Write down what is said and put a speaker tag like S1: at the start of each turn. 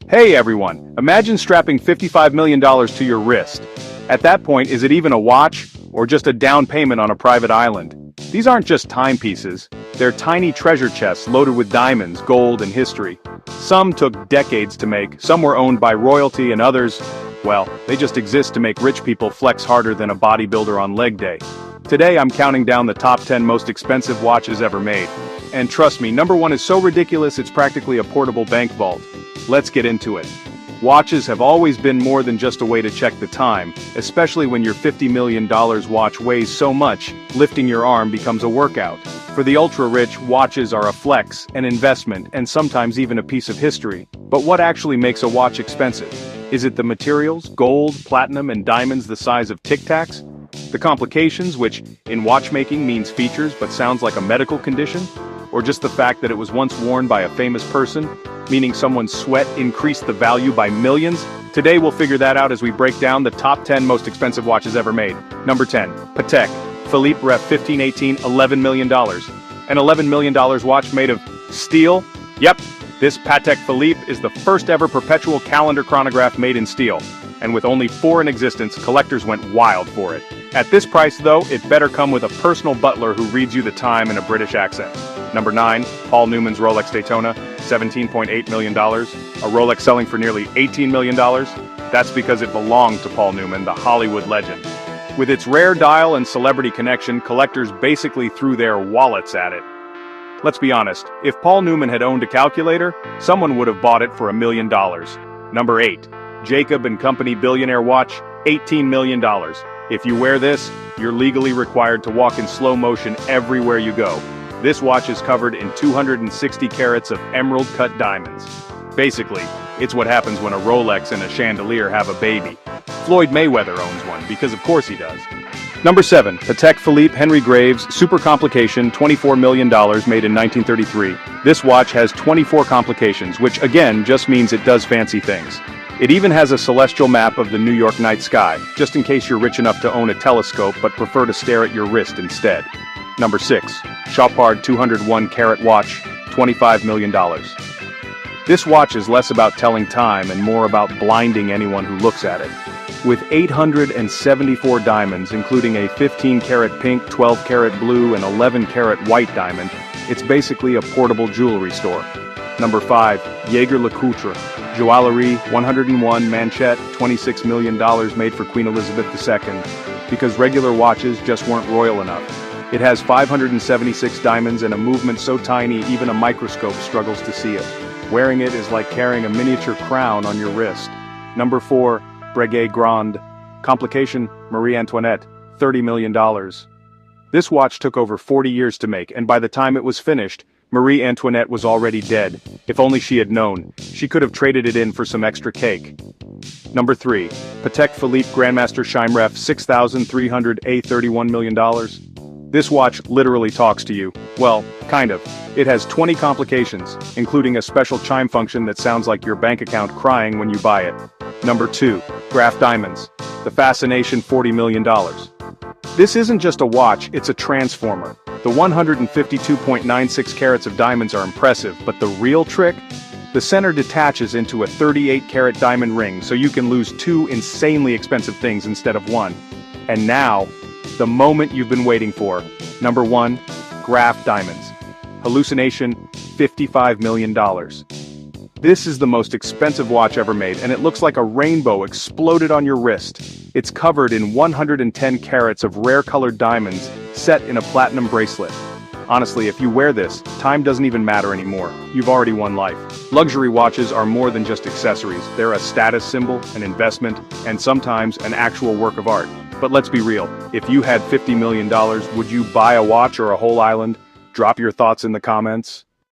S1: Hey everyone, imagine strapping $55 million to your wrist. At that point, is it even a watch, or just a down payment on a private island? These aren't just timepieces, they're tiny treasure chests loaded with diamonds, gold, and history. Some took decades to make, some were owned by royalty, and others, well, they just exist to make rich people flex harder than a bodybuilder on leg day. Today I'm counting down the top 10 most expensive watches ever made. And trust me, number 1 is so ridiculous it's practically a portable bank vault. Let's get into it. Watches have always been more than just a way to check the time, especially when your $50 million watch weighs so much, lifting your arm becomes a workout. For the ultra-rich, watches are a flex, an investment, and sometimes even a piece of history. But what actually makes a watch expensive? Is it the materials, gold, platinum, and diamonds the size of Tic Tacs? The complications, which, in watchmaking means features but sounds like a medical condition? Or just the fact that it was once worn by a famous person, meaning someone's sweat increased the value by millions? Today we'll figure that out as we break down the top 10 most expensive watches ever made. Number 10. Patek Philippe Ref 1518, $11 million. An $11 million watch made of steel? Yep, this Patek Philippe is the first ever perpetual calendar chronograph made in steel. And with only 4 in existence, collectors went wild for it. At this price though, it better come with a personal butler who reads you the time in a British accent. Number 9, Paul Newman's Rolex Daytona, $17.8 million. A Rolex selling for nearly $18 million? That's because it belonged to Paul Newman, the Hollywood legend. With its rare dial and celebrity connection, collectors basically threw their wallets at it. Let's be honest, if Paul Newman had owned a calculator, someone would have bought it for $1 million. Number 8, Jacob & Company Billionaire Watch, $18 million. If you wear this, you're legally required to walk in slow motion everywhere you go. This watch is covered in 260 carats of emerald-cut diamonds. Basically, it's what happens when a Rolex and a chandelier have a baby. Floyd Mayweather owns one, because of course he does. Number 7, Patek Philippe Henry Graves Super Complication, $24 million, made in 1933. This watch has 24 complications, which again just means it does fancy things. It even has a celestial map of the New York night sky, just in case you're rich enough to own a telescope but prefer to stare at your wrist instead. Number 6, Chopard 201 carat watch, $25 million. This watch is less about telling time and more about blinding anyone who looks at it. With 874 diamonds, including a 15 carat pink, 12 carat blue, and 11 carat white diamond, it's basically a portable jewelry store. Number 5, Jaeger-LeCoultre Joaillerie 101 Manchette, $26 million, made for Queen Elizabeth II, because regular watches just weren't royal enough. It has 576 diamonds and a movement so tiny even a microscope struggles to see it. Wearing it is like carrying a miniature crown on your wrist. Number 4, Breguet Grande Complication Marie Antoinette, $30 million. This watch took over 40 years to make, and by the time it was finished, Marie Antoinette was already dead. If only she had known, she could have traded it in for some extra cake. Number 3, Patek Philippe Grandmaster Chime-Ref 6300 A, $31 million. This watch literally talks to you. Well, kind of. It has 20 complications, including a special chime function that sounds like your bank account crying when you buy it. Number 2, Graf Diamonds The Fascination, $40 million. This isn't just a watch, it's a transformer. The 152.96 carats of diamonds are impressive, but the real trick? The center detaches into a 38-carat diamond ring, so you can lose 2 insanely expensive things instead of 1. And now, the moment you've been waiting for. Number 1, Graf Diamonds. Hallucination, $55 million. This is the most expensive watch ever made, and it looks like a rainbow exploded on your wrist. It's covered in 110 carats of rare-colored diamonds, set in a platinum bracelet. Honestly, if you wear this, time doesn't even matter anymore. You've already won life. Luxury watches are more than just accessories. They're a status symbol, an investment, and sometimes an actual work of art. But let's be real, if you had $50 million, would you buy a watch or a whole island? Drop your thoughts in the comments.